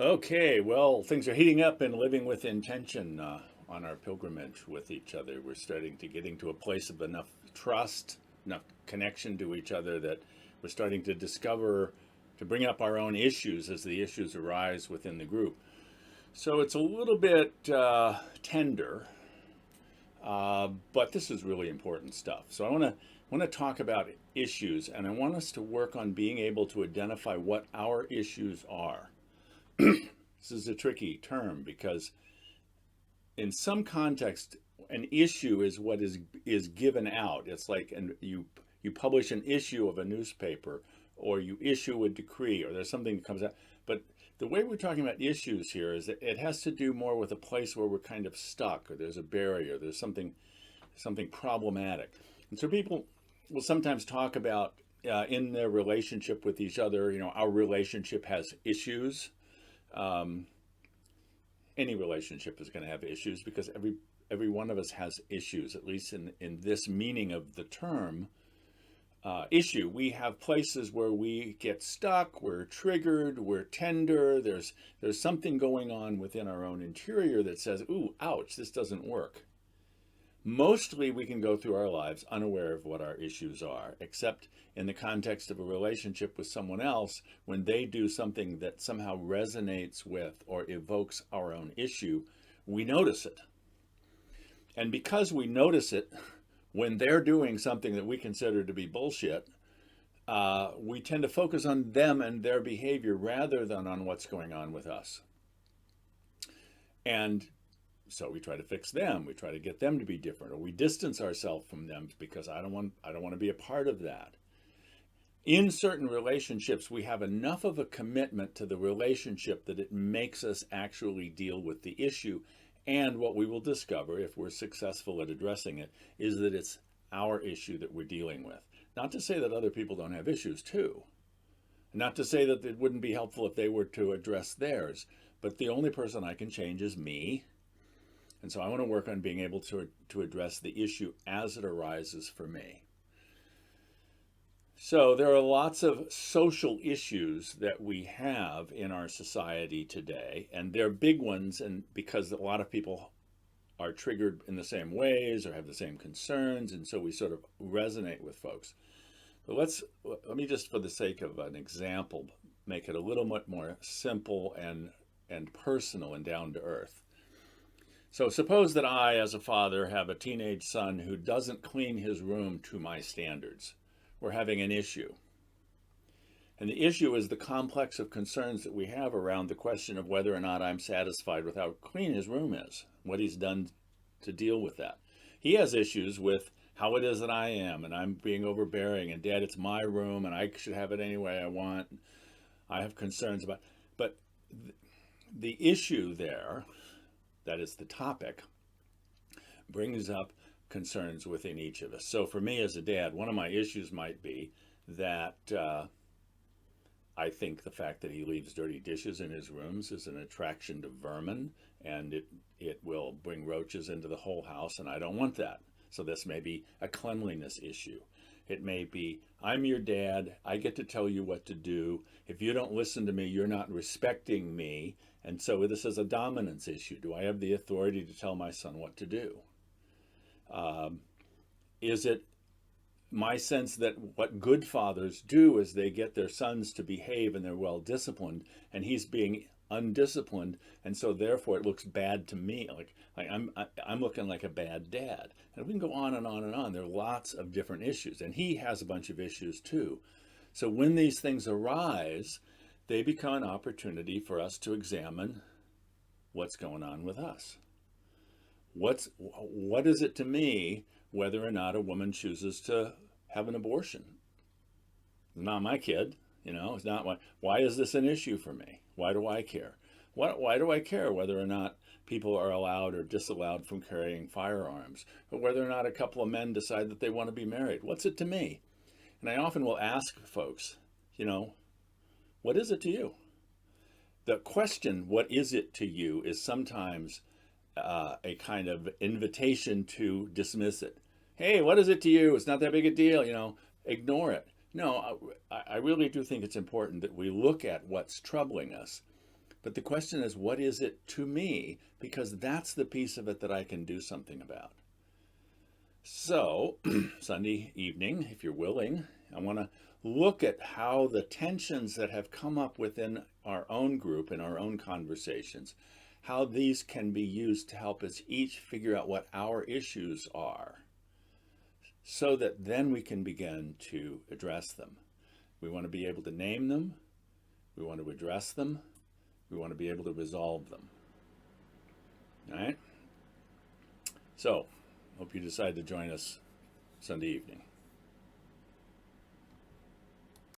Okay, well, things are heating up and living with intention on our pilgrimage with each other. We're starting to getting to a place of enough trust, enough connection to each other that we're starting to discover, to bring up our own issues as the issues arise within the group. So it's a little bit tender, but this is really important stuff. So I want to talk about issues, and I want us to work on being able to identify what our issues are. This is a tricky term because in some context, an issue is what is given out. It's like and you publish an issue of a newspaper, or you issue a decree, or there's something that comes out. But the way we're talking about issues here is that it has to do more with a place where we're kind of stuck, or there's a barrier, there's something problematic. And so people will sometimes talk about in their relationship with each other, our relationship has issues. um, any relationship is going to have issues because every one of us has issues, at least in this meaning of the term issue. We have places where we get stuck, we're triggered, we're tender. There's something going on within our own interior that says, ooh, ouch, this doesn't work. Mostly we can go through our lives unaware of what our issues are, except in the context of a relationship with someone else, when they do something that somehow resonates with or evokes our own issue, we notice it. And because we notice it when they're doing something that we consider to be bullshit, we tend to focus on them and their behavior rather than on what's going on with us. And so we try to fix them. We try to get them to be different, or we distance ourselves from them because I don't want to be a part of that. In certain relationships, we have enough of a commitment to the relationship that it makes us actually deal with the issue. And what we will discover, if we're successful at addressing it, is that it's our issue that we're dealing with. Not to say that other people don't have issues too. Not to say that it wouldn't be helpful if they were to address theirs. But the only person I can change is me. And so I want to work on being able to address the issue as it arises for me. So there are lots of social issues that we have in our society today, and they're big ones, and because a lot of people are triggered in the same ways or have the same concerns, and so we sort of resonate with folks. But let me just, for the sake of an example, make it a little bit more simple and personal and down to earth. So suppose that I, as a father, have a teenage son who doesn't clean his room to my standards. We're having an issue. And the issue is the complex of concerns that we have around the question of whether or not I'm satisfied with how clean his room is, what he's done to deal with that. He has issues with how it is that I am, and I'm being overbearing, and Dad, it's my room, and I should have it any way I want. I have concerns about, but the issue there, that is the topic, brings up concerns within each of us. So for me as a dad, one of my issues might be that I think the fact that he leaves dirty dishes in his rooms is an attraction to vermin, and it will bring roaches into the whole house, and I don't want that. So this may be a cleanliness issue. It may be, I'm your dad, I get to tell you what to do. If you don't listen to me, you're not respecting me. And so this is a dominance issue. Do I have the authority to tell my son what to do? Is it my sense that what good fathers do is they get their sons to behave and they're well disciplined, and he's being undisciplined, and so therefore it looks bad to me, like I'm looking like a bad dad. And we can go on and on and on. There are lots of different issues, and he has a bunch of issues too. So when these things arise, they become an opportunity for us to examine what's going on with us. What is it to me whether or not a woman chooses to have an abortion? It's not my kid, it's not why is this an issue for me? Why do I care? Why do I care whether or not people are allowed or disallowed from carrying firearms, or whether or not a couple of men decide that they want to be married? What's it to me? And I often will ask folks, what is it to you? The question, what is it to you, is sometimes a kind of invitation to dismiss it. Hey, what is it to you? It's not that big a deal, ignore it. No, I really do think it's important that we look at what's troubling us, But the question is, what is it to me? Because that's the piece of it that I can do something about. So, Sunday evening, if you're willing, I want to look at how the tensions that have come up within our own group and our own conversations, how these can be used to help us each figure out what our issues are, so that then we can begin to address them. We want to be able to name them, we want to address them, we want to be able to resolve them. All right? So, hope you decide to join us Sunday evening.